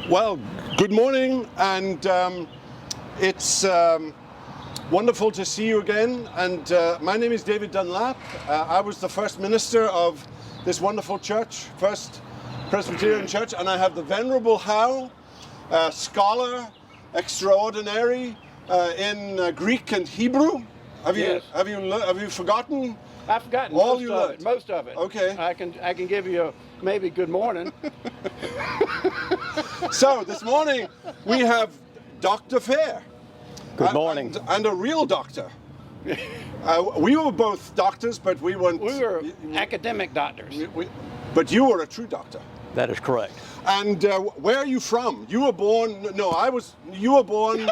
Well, good morning, and it's wonderful to see you again. And my name is David Dunlap. I was the first minister of this wonderful church, First Presbyterian Church, and I have the Venerable Howe, scholar extraordinary in Greek and Hebrew. Have you forgotten? I've forgotten all most of it. Okay. I can give you maybe good morning. So this morning we have Dr. Fair. Good morning. And a real doctor. We were both doctors, but we weren't. We were academic doctors. But you were a true doctor. That is correct. And where are you from? You were born. No, you were born.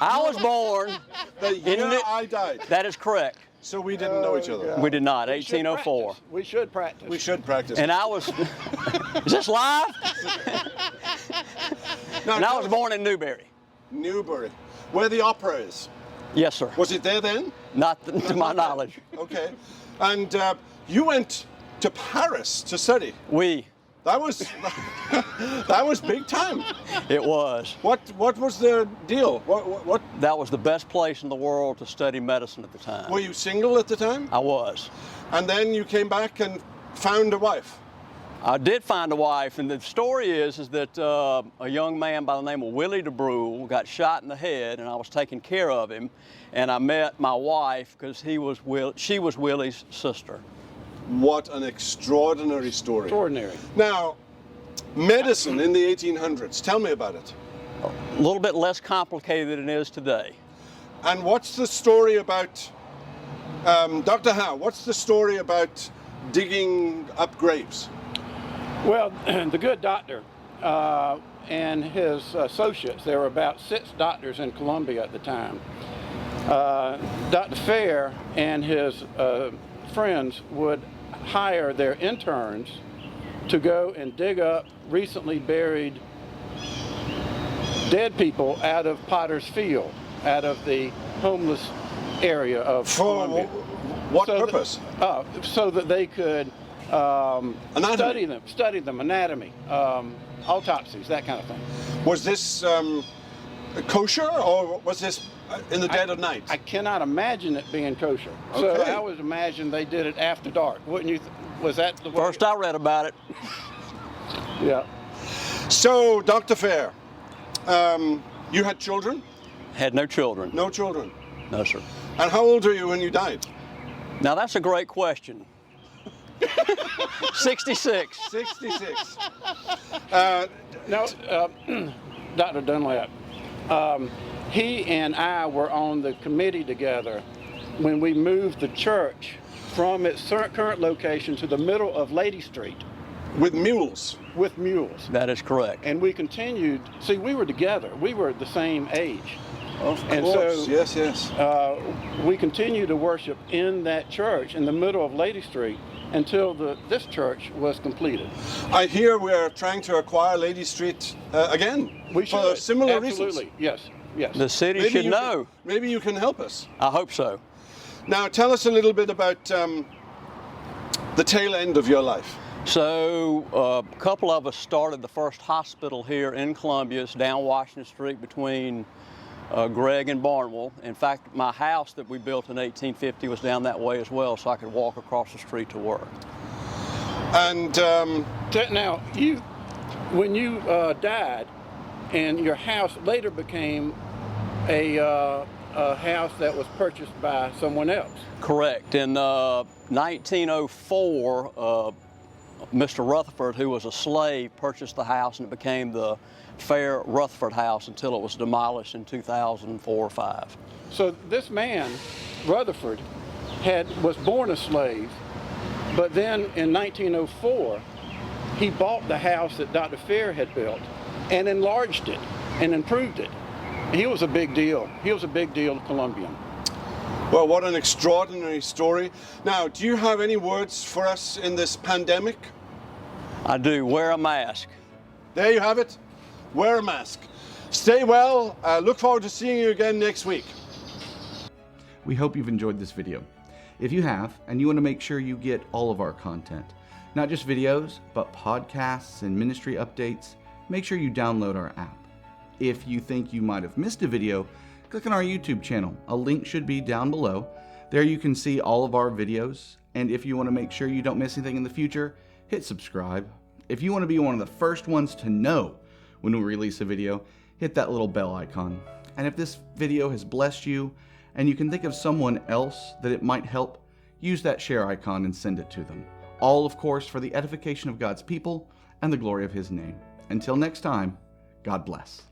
I was born. The year I died. That is correct. So we didn't know each other. God. We did not. 1804. We should practice. We should practice. And I was. Is this live? No, and I was born in Newberry. Newberry, where the opera is. Yes, sir. Was it there then? Not to my knowledge. Okay. And you went to Paris to study. That was big time. It was. What was the deal? What? That was the best place in the world to study medicine at the time. Were you single at the time? I was. And then you came back and found a wife. I did find a wife, and the story is that a young man by the name of Willie DeBrule got shot in the head, and I was taking care of him, and I met my wife because she was Willie's sister. What an extraordinary story. Extraordinary. Now, medicine in the 1800s, tell me about it. A little bit less complicated than it is today. And what's the story about, Dr. Howe, what's the story about digging up graves? Well, the good doctor and his associates, there were about 6 doctors in Columbia at the time. Dr. Fair and his friends would hire their interns to go and dig up recently buried dead people out of Potter's Field, out of the homeless area of Columbia. What purpose? So that they could study them, anatomy, autopsies, that kind of thing. Was this kosher, or was this in the dead of night? I cannot imagine it being kosher. Okay. So I would imagine they did it after dark. Wouldn't you? Was that the way? First I read about it. Yeah. So, Dr. Fair, you had children? Had no children. No children? No, sir. And how old were you when you died? Now that's a great question. 66. 66. No, Dr. Dunlap, he and I were on the committee together when we moved the church from its current location to the middle of Lady Street. With mules? With mules. That is correct. And we continued, see, we were together. We were the same age. Of and course, so, yes. We continued to worship in that church in the middle of Lady Street until this church was completed. I hear we're trying to acquire Lady Street again. We should. For similar Absolutely. reasons. Yes. The city should know. Maybe you can help us. I hope so. Now, tell us a little bit about the tail end of your life. So a couple of us started the first hospital here in Columbia. It's down Washington Street between Gregg and Barnwell. In fact, my house that we built in 1850 was down that way as well, so I could walk across the street to work. And now, when you died, and your house later became a house that was purchased by someone else. Correct. In 1904, Mr. Rutherford, who was a slave, purchased the house, and it became the Fair Rutherford House until it was demolished in 2004 or 5. So this man, Rutherford, was born a slave, but then in 1904, he bought the house that Dr. Fair had built and enlarged it and improved it. He was a big deal. He was a big deal Columbian. Well, what an extraordinary story. Now, do you have any words for us in this pandemic? I do. Wear a mask. There you have it. Wear a mask. Stay well. Look forward to seeing you again next week. We hope you've enjoyed this video. If you have, and you want to make sure you get all of our content, not just videos, but podcasts and ministry updates, make sure you download our app. If you think you might have missed a video, click on our YouTube channel. A link should be down below. There you can see all of our videos, and if you want to make sure you don't miss anything in the future, hit subscribe. If you want to be one of the first ones to know when we release a video, hit that little bell icon. And if this video has blessed you and you can think of someone else that it might help, use that share icon and send it to them. All, of course, for the edification of God's people and the glory of His name. Until next time, God bless.